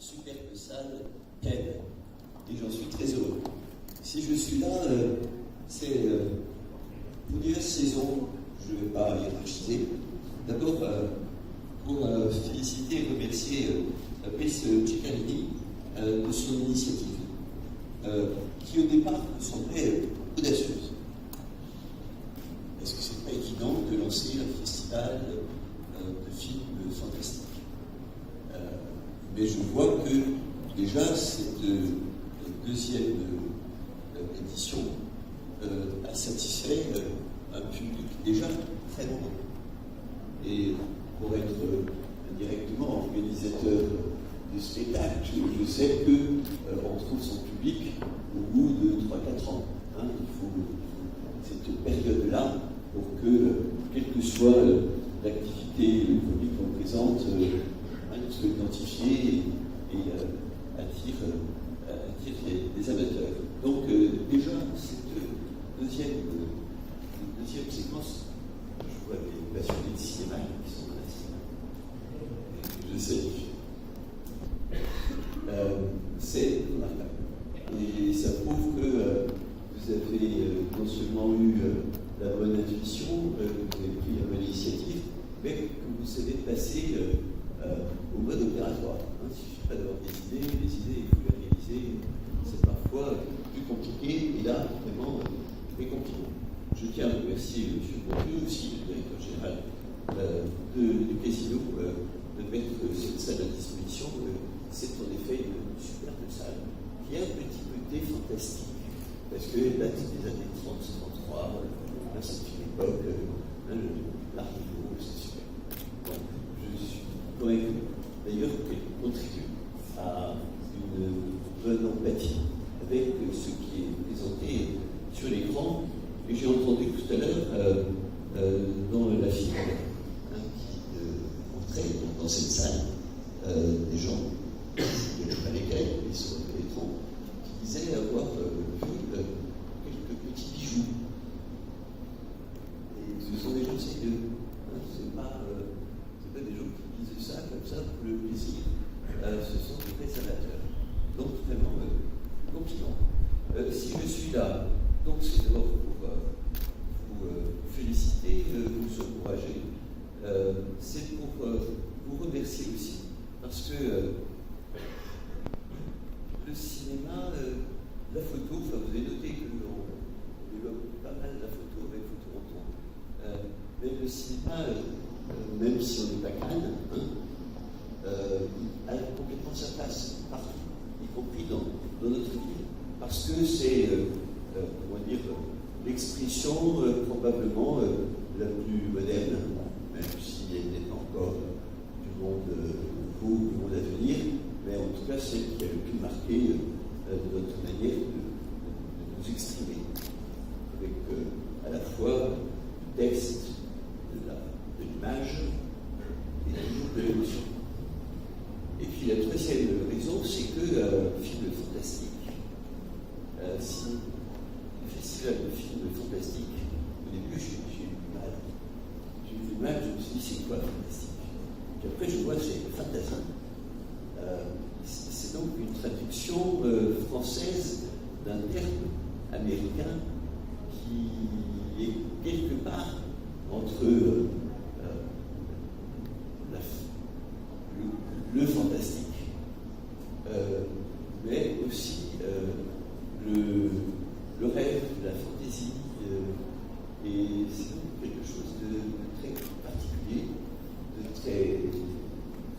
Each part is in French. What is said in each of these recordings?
superbe salle pleine. Et j'en suis très heureux. Si je suis là, c'est pour diverses raisons. Je ne vais pas hiérarchiser. D'abord, pour féliciter et remercier Brice Ciccarelli de son initiative, qui au départ me semblait audacieuse. Parce que c'est pas évident de lancer un festival de films fantastiques. Mais je vois que déjà cette deuxième édition a satisfait un public déjà très nombreux. Et pour être directement organisateur du spectacle, je sais qu'on trouve son public au bout de 3-4 ans. Il faut cette période-là pour que, quelle que soit l'activité le public qu'on présente, soit identifié et attire les amateurs. Donc déjà, cette deuxième séquence, je vois des passionnés de cinéma qui sont dans la salle. Je sais. C'est remarquable. Et ça prouve que vous avez non seulement eu la bonne intuition, vous avez pris la bonne initiative, mais que vous savez passer au mode opératoire. Il ne suffit pas d'avoir des idées, il faut les réaliser. C'est parfois plus compliqué, et là, vraiment, très compliqué. Je tiens à remercier M. Bourdieu, aussi le directeur général du Casino, de mettre cette salle à disposition. C'est en effet une superbe salle qui est un petit côté fantastique, parce qu'elle date des années 30-33, c'est une époque, l'art nouveau, c'est super. Donc, je suis convaincu d'ailleurs qu'elle contribue à une bonne empathie avec ce qui est présenté sur l'écran. Et j'ai entendu tout à l'heure dans la file qui entrait dans cette salle des gens à lesquels ils sont pénétrants, qui disaient avoir vu quelques petits bijoux. Et ce sont des gens sérieux. C'est pas des gens qui disent ça comme ça pour le plaisir. Ce sont des vrais amateurs. Donc vraiment, compliment. Si je suis là, donc c'est d'abord pour vous féliciter, vous encourager. C'est pour vous remercier aussi. Parce que le cinéma, la photo, vous avez noté que l'on développe pas mal la photo avec Photoronton. Mais le cinéma, même si on n'est pas Cannes, a complètement sa place partout, y compris dans notre ville. Parce que c'est, comment dire, l'expression probablement la plus moderne, même si elle n'est pas encore du monde nouveau, du monde à venir, mais en tout cas celle qui a le plus marqué notre manière de nous exprimer, avec à la fois du texte, de l'image et toujours de l'émotion. Et puis la troisième raison, c'est que film fantastique, si le festival de films fantastiques, au début j'ai eu du mal. J'ai eu du mal, je me suis dit c'est quoi fantastique? Puis après je vois c'est fantasy. C'est donc une traduction française d'un terme américain qui est quelque part entre le fantastique, mais aussi le rêve, la fantaisie, et c'est donc quelque chose de très particulier, de très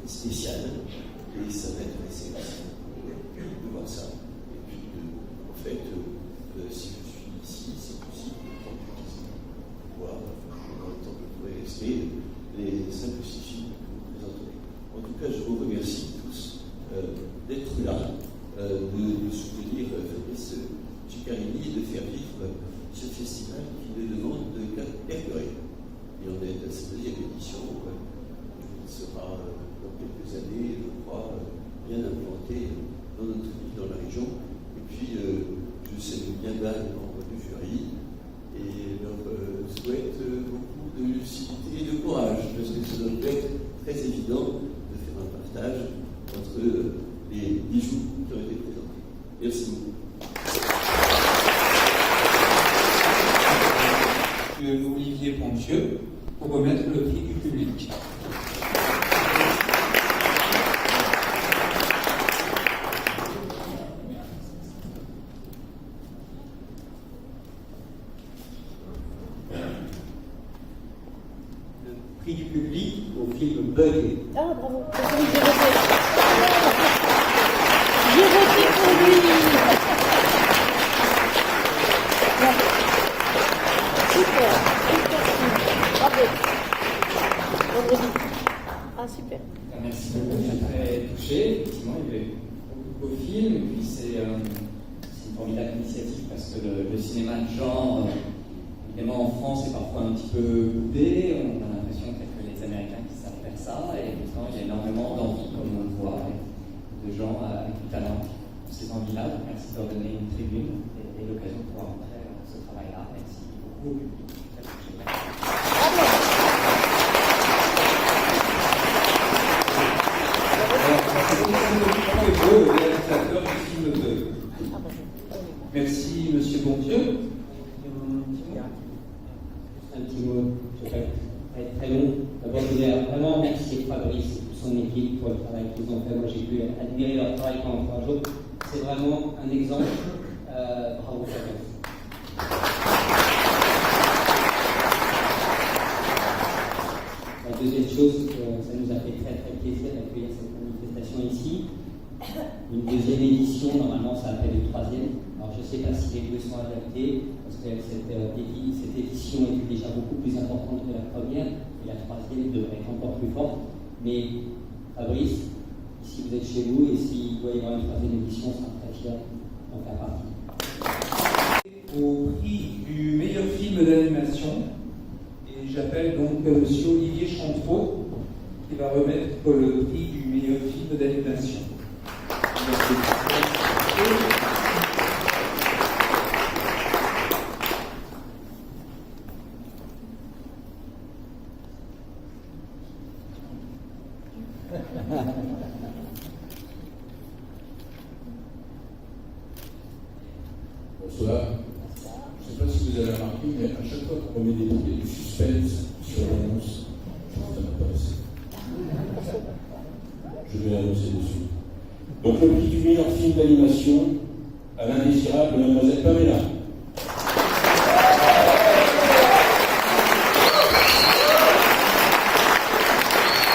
spécial, et ça m'intéressait de voir ça. Et puis, en fait, si je suis ici, c'est possible de voir, dans le temps que je pourrais rester, les 5 ou 6 films que vous présenterez. En tout cas, je vous remercie tous d'être là, de soutenir Fabrice Ciccarelli, de faire vivre ce festival qui ne demande qu'à perdurer. Et on est à sa deuxième édition, qui sera dans quelques années, je crois, bien implanté dans notre ville, dans la région. Et puis, je salue bien là les membres du jury et leur souhaite beaucoup de lucidité et de courage, parce que ça doit être très évident de faire un partage entre les Merci beaucoup. Monsieur Olivier Pontieux, pour remettre le prix du public. Le prix du public au film Buggé. Ah, bravo. J'ai voté pour lui. Super, super film. Bravo. Vendredi. Ah, super. Merci beaucoup, je suis très touché. Effectivement, il y avait beaucoup de beaux films, et puis c'est une formidable initiative parce que le cinéma de genre, évidemment en France, est parfois un petit peu coupé. On a l'impression qu'il n'y a que les Américains qui savent faire ça, et pourtant il y a énormément d'envie, comme on le voit, de gens avec du talent pour ces envies-là. Donc merci de leur donner une tribune et l'occasion de pouvoir montrer ce travail-là. Merci beaucoup au public. Très touché. Merci, Monsieur Pontieux. Un petit mot, je vais pas être très long. D'abord, je voulais vraiment remercier Fabrice et toute son équipe pour le travail qu'ils ont fait. Moi, j'ai pu admirer leur travail pendant 3 jours. C'est vraiment un exemple. Bravo, Fabrice. La deuxième chose, ça nous a fait très très plaisir d'accueillir cette manifestation ici. Une deuxième édition, normalement ça appelle une troisième. Alors je ne sais pas si les deux sont adaptés, parce que cette édition était déjà beaucoup plus importante que la première, et la troisième devrait être encore plus forte. Mais Fabrice, ici vous êtes chez vous, et s'il doit y avoir une troisième édition, on sera très fiers d'en faire partie. Au prix du meilleur film d'animation, et j'appelle donc Monsieur Olivier Chantreau, qui va remettre le prix du meilleur film d'animation. Bonsoir. Je ne sais pas si vous avez remarqué, mais à chaque fois qu'on remet des prix, il y a du suspense sur l'annonce. Ça m'intéresse. Je vais l'annoncer dessus. Donc le prix du meilleur film d'animation à l'indésirable Mademoiselle Pamela.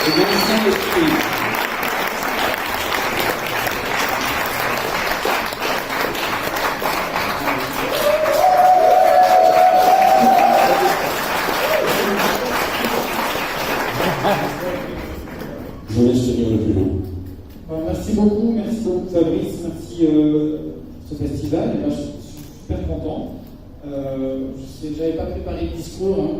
Et Vincent Esprit. Je vous laisse tenir le plus long. Merci beaucoup Fabrice, merci ce festival. Et ben, je suis super content. Je n'avais pas préparé le discours, hein,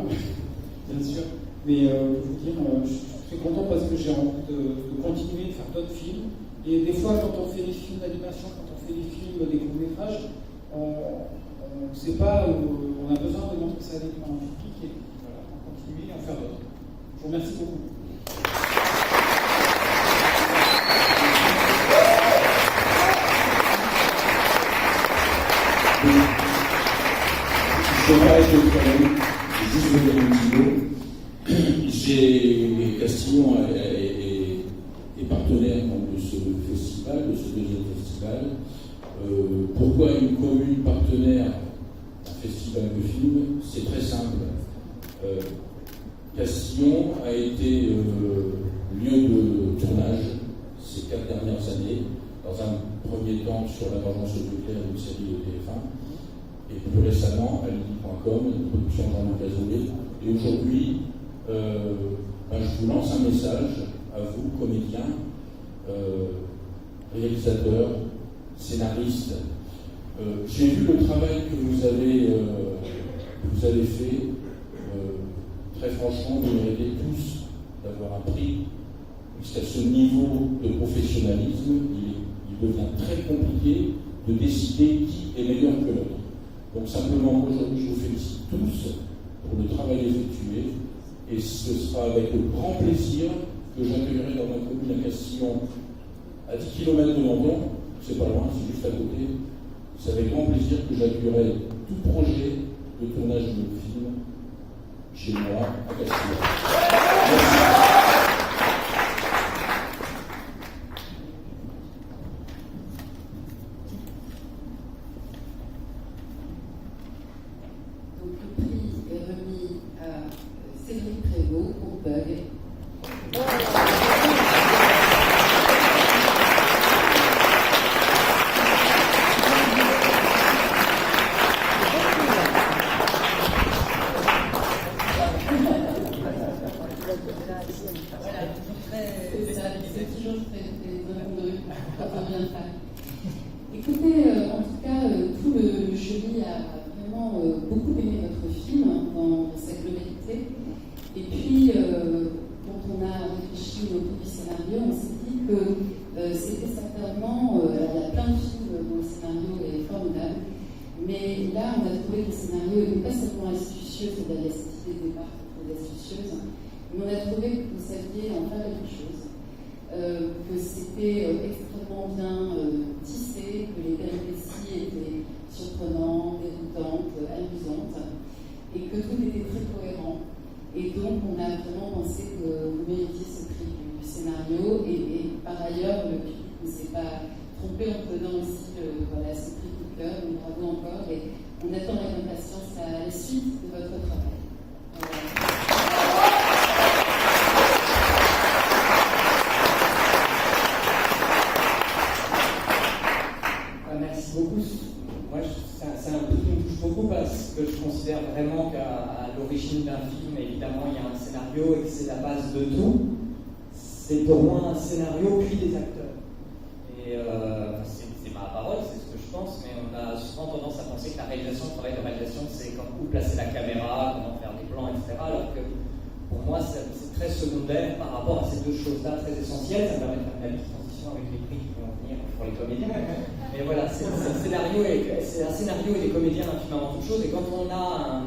bien sûr, mais je veux dire, je suis content parce que j'ai envie de continuer de faire d'autres films. Et des fois, quand on fait des films d'animation, quand on fait des films, des courts-métrages, on ne sait pas, on a besoin de montrer ça à des gens public et voilà, on continue et en faire d'autres. Je vous remercie beaucoup. Je ne vais pas être très long, juste vous dire un petit mot. Castillon est partenaire de ce festival, de ce deuxième festival. Pourquoi une commune partenaire d'un festival de films? C'est très simple. Castillon a été lieu de tournage ces 4 dernières années, dans un premier temps sur La Vengeance nucléaire, une série de TF1, et plus récemment à Lily.com, une production de Jean-Luc Azoulay. Et aujourd'hui, je vous lance un message à vous, comédiens, réalisateurs, scénaristes. J'ai vu le travail que vous avez fait. Très franchement, vous méritez tous d'avoir un prix, puisqu'à ce niveau de professionnalisme, il devient très compliqué de décider qui est meilleur que l'autre. Donc simplement, aujourd'hui, je vous félicite tous pour le travail effectué, et ce sera avec grand plaisir que j'accueillerai dans ma commune à Castillon, à 10 km de Menton, c'est pas loin, c'est juste à côté. C'est avec grand plaisir que j'accueillerai tout projet de tournage de film chez moi, à Castilla. Merci. Cédric Prévost pour Bug. C'est toujours très heureux quand on vient de faire. Écoutez, en tout cas, tout le jury a vraiment beaucoup aimé votre film dans sa globalité. Et puis, quand on a réfléchi au niveau du scénario, on s'est dit que c'était certainement. Alors, il y a plein de films dont le scénario est formidable, mais là, on a trouvé que le scénario n'est pas seulement astucieux, c'est-à-dire cette idée de départ très astucieuse, mais on a trouvé que vous saviez en faire quelque chose, que c'était extrêmement bien tissé, que les péripéties étaient surprenantes, déroutantes, amusantes, et que tout était très cohérent. Et donc, on a vraiment pensé que vous méritiez ce prix du scénario. Et par ailleurs, le public ne s'est pas trompé en donnant aussi ce prix coup de cœur. Donc, bravo encore. Et on attend avec impatience la suite de votre travail. Merci beaucoup. Moi, c'est un prix qui me touche beaucoup parce que je considère vraiment qu'à l'origine d'un film, évidemment, il y a un scénario et que c'est la base de tout. C'est pour moi un scénario puis des acteurs. Et c'est ma parole, c'est ce que je pense, mais on a souvent tendance à penser que la réalisation, le travail de réalisation, c'est où placer la caméra, comment faire des plans, etc. Alors que pour moi, c'est très secondaire par rapport à ces deux choses-là très essentielles. Ça me permet de faire une petite transition avec les prix qui vont venir pour les comédiens. Mais voilà, c'est un scénario et des comédiens un film avant toute chose. Et quand on a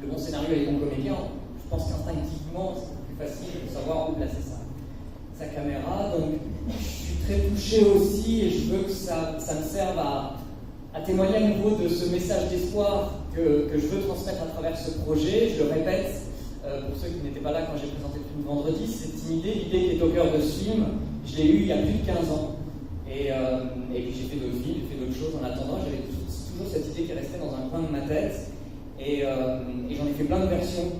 le bon scénario et les bons comédiens, je pense qu'instinctivement, c'est plus facile de savoir où placer sa caméra. Donc, je suis très touché aussi et je veux que ça me serve à témoigner à nouveau de ce message d'espoir que je veux transmettre à travers ce projet. Je le répète, pour ceux qui n'étaient pas là quand j'ai présenté le film vendredi, cette l'idée qui est au cœur de ce film, je l'ai eue il y a plus de 15 ans. Et puis j'ai fait d'autres films, j'ai fait d'autres choses en attendant. J'avais toujours cette idée qui restait dans un coin de ma tête. Et j'en ai fait plein de versions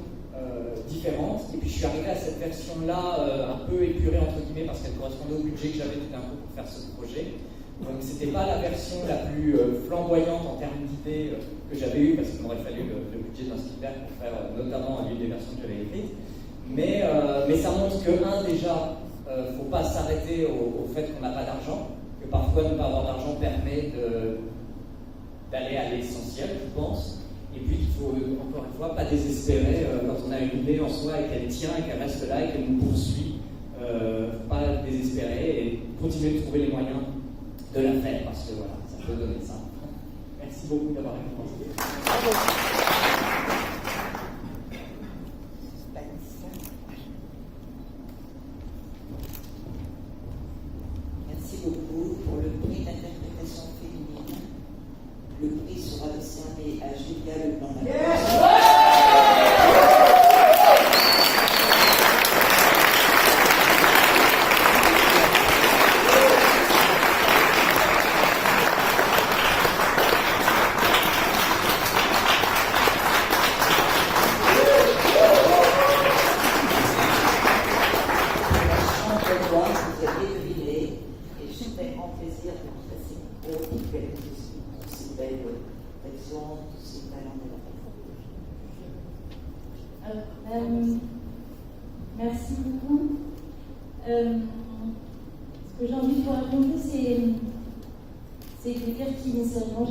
différentes. Et puis je suis arrivé à cette version-là un peu épurée, entre guillemets, parce qu'elle correspondait au budget que j'avais tout d'un coup pour faire ce projet. Donc c'était pas la version la plus flamboyante en termes d'idées que j'avais eue, parce qu'il m'aurait fallu le budget d'un Spielberg pour faire notamment l'une des versions que j'avais écrites. Mais ça montre que, déjà, faut pas s'arrêter au fait qu'on n'a pas d'argent, que parfois ne pas avoir d'argent permet d'aller à l'essentiel, je pense. Et puis qu'il faut, encore une fois, pas désespérer quand on a une idée en soi et qu'elle tient et qu'elle reste là et qu'elle nous poursuit. Pas désespérer et continuer de trouver les moyens de la faire, parce que voilà, ça peut donner ça. Merci beaucoup d'avoir répondu. Merci beaucoup pour le prix d'interprétation féminine. Le prix sera décerné à Julia Leblanc-Lacoste. Merci beaucoup. Ce que j'ai envie de vous raconter, c'est de dire qu'initialement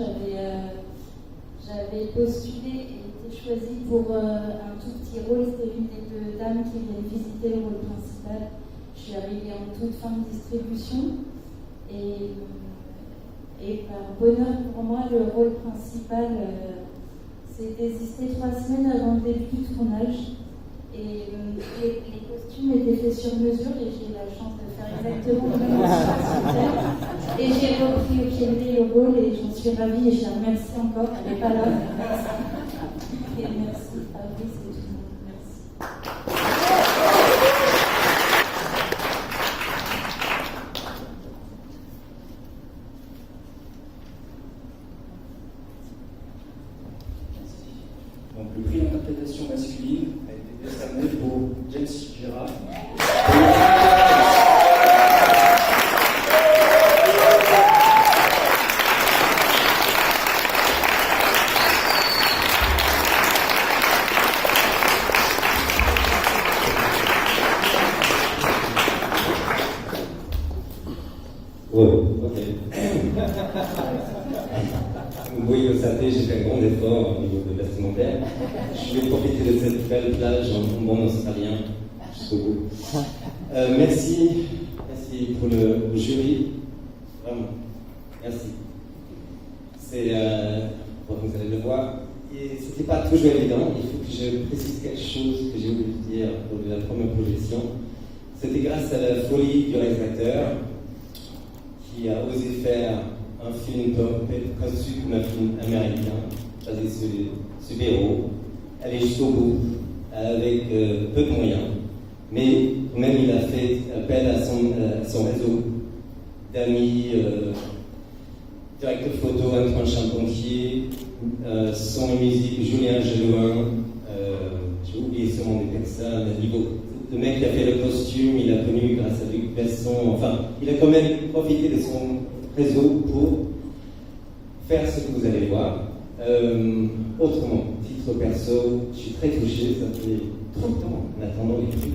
j'avais postulé et été choisie pour un tout petit rôle. C'était l'une des deux dames qui venaient visiter le rôle principal. Je suis arrivée en toute fin de distribution et par bonheur pour moi, le rôle principal s'est désisté 3 semaines avant le début du tournage. Et les costumes étaient faits sur mesure et j'ai eu la chance de faire exactement le même chose. Et j'ai repris au pied levé le rôle et j'en suis ravie et je la remercie encore. Elle n'est pas là. Merci. Et merci Fabrice et tout le monde. Merci. Donc, le prix d'interprétation masculine a été décerné pour James Girard. Ok. Oui, vous savez, j'ai fait un grand effort au niveau de vestimentaire. Je vais profiter de cette belle plage en bon australien jusqu'au bout. Merci pour le jury. Vraiment, merci. C'est, vous allez le voir, et c'était pas toujours évident. Il faut que je précise quelque chose que j'ai oublié de dire lors de la première projection. C'était grâce à la folie du réalisateur qui a osé faire un film conçu comme un film américain, basé sur super-héros, aller jusqu'au bout, avec peu de moyens. Mais même il a fait appel à son réseau d'amis, directeur photo Antoine Charpentier, son et musique Julien Gelouin, j'ai oublié ce nom des personnes, le mec qui a fait le costume, il a connu grâce à Luc Besson, enfin, il a quand même profité de son réseau pour faire ce que vous allez voir. Autrement, titre perso, je suis très touché, ça fait trop de temps en attendant les trucs.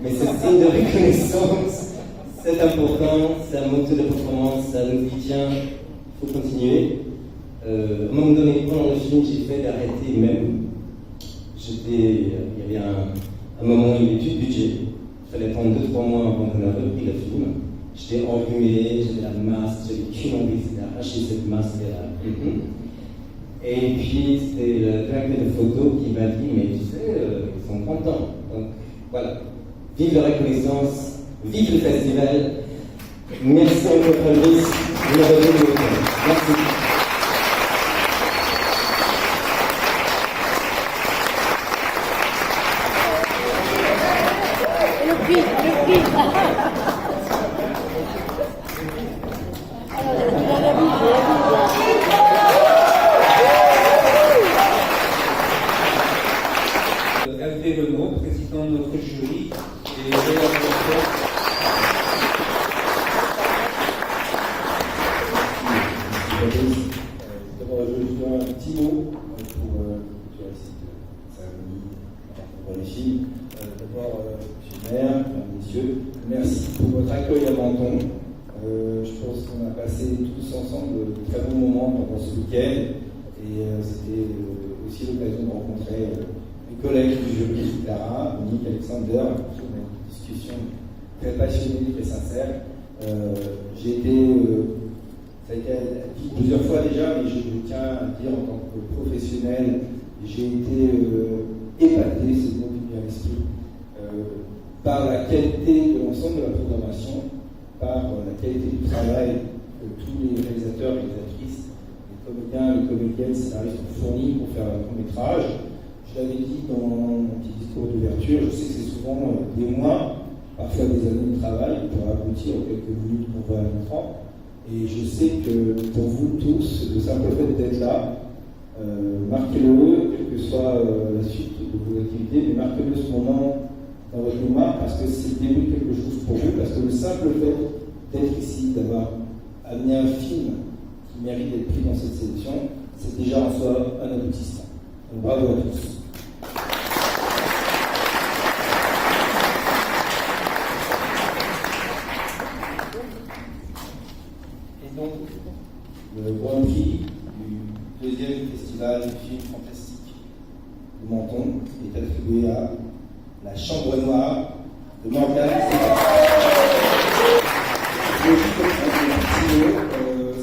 Mais ce signe de reconnaissance, c'est important, c'est un moteur de performance, ça nous dit tiens, il faut continuer. À un moment donné, pendant le film, j'ai fait d'arrêter même. Il y avait un moment où il y avait plus de budget. Il fallait prendre 2-3 mois avant qu'on ait repris le film. J'étais enrhumé, j'avais la masque, j'avais qu'une envie, c'était d'arracher cette masque là. Et puis c'était le directeur de photo qui m'a dit mais tu sais, ils sont contents. Donc voilà. Vive la reconnaissance, vive le festival. Merci encore Fabrice. Merci. Hervé Renaud, président de notre jury, et réalisateur. D'abord, je veux juste dire un petit mot pour la cérémonie, pour les films. D'abord, monsieur le maire, mesdames, messieurs, merci pour votre accueil à Menton. Je pense qu'on a passé tous ensemble de très bons moments pendant ce week-end et c'était aussi l'occasion de rencontrer mes collègues du jury, Clara, Monique, Alexander. On a une discussion très passionnée, très sincère. J'ai été, ça a été dit plusieurs fois déjà, mais je tiens à dire en tant que professionnel, j'ai été épaté, c'est le mot qui me vient à l'esprit, par la qualité de l'ensemble de la programmation, par la qualité du travail que tous les réalisateurs, réalisatrices, les comédiens, les comédiennes, scénaristes ont fourni pour faire un court-métrage. Je l'avais dit dans mon petit discours d'ouverture, je sais que c'est souvent des mois, parfois des années de travail pour aboutir aux quelques minutes qu'on voit à l'écran. Et je sais que pour vous tous, le simple fait d'être là, marquez-le, quelle que soit la suite de vos activités, mais marquez-le ce moment dans votre mémoire parce que c'est le début de quelque chose pour vous, parce que le simple fait d'être ici, d'avoir amené un film qui mérite d'être pris dans cette sélection, c'est déjà en soi un aboutissement. Donc bravo à tous. Et donc, le grand prix du deuxième festival du film fantastique de Menton est attribué à La Chambre Noire de Morgane.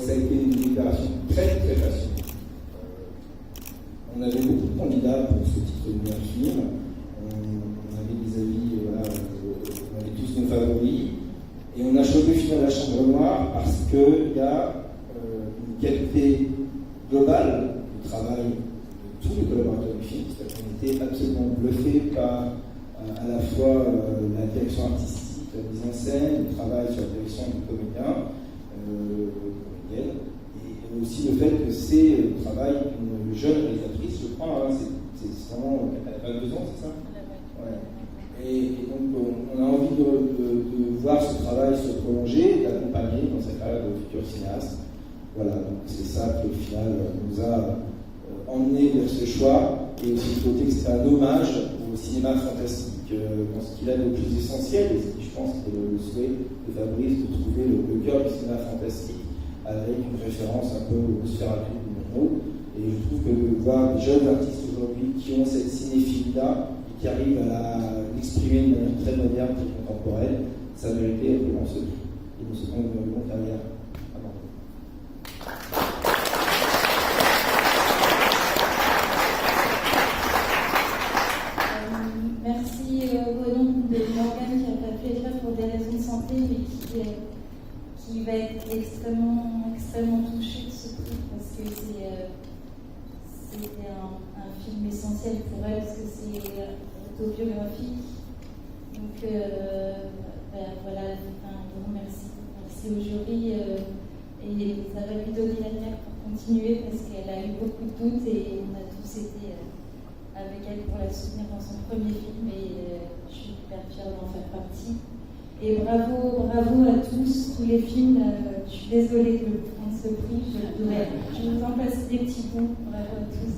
Ça a été une déclaration très très passionnante. On avait beaucoup de candidats pour ce titre de meilleur film. On avait des avis, voilà, on avait tous nos favoris. Et on a choisi film de la Chambre Noire parce qu'il y a une qualité globale du travail de tous les collaborateurs du film, c'est-à-dire qu'on était absolument bluffés par à la fois la direction artistique, la mise en scène, le travail sur la direction du comédien, comédienne, et aussi le fait que c'est le travail d'une jeune réalisatrice, je crois, hein, c'est vraiment, elle a 22 ans, c'est ça? Ouais. Et donc on a envie de voir ce travail se prolonger, d'accompagner dans sa carrière de futur cinéaste. Voilà, donc c'est ça qui au final nous a emmené vers ce choix, et aussi le côté que c'est un hommage au cinéma fantastique dans ce qu'il a de plus essentiel, et je pense que le souhait de Fabrice de trouver le cœur du cinéma fantastique avec une référence un peu au Nosferatu du Monroe. Et je trouve que de voir des jeunes artistes aujourd'hui qui ont cette cinéphilie-là et qui arrivent à l'exprimer de manière très moderne, très contemporaine, ça méritait vraiment ce prix. Et nous souhaitons une bonne carrière. Merci au nom de Morgane qui n'a pas pu être là pour des raisons de santé, mais qui va être extrêmement touchée de ce prix parce que c'était un film essentiel pour elle, parce que c'est autobiographique. Donc voilà, un grand merci. Merci au jury et ça va lui donner la lumière pour continuer parce qu'elle a eu beaucoup de doutes et on a tous été avec elle pour la soutenir dans son premier film et je suis hyper fière d'en faire partie. Et bravo à tous les films. Je suis désolée de prendre ce prix, je vous en passe des petits bouts. Bravo à tous.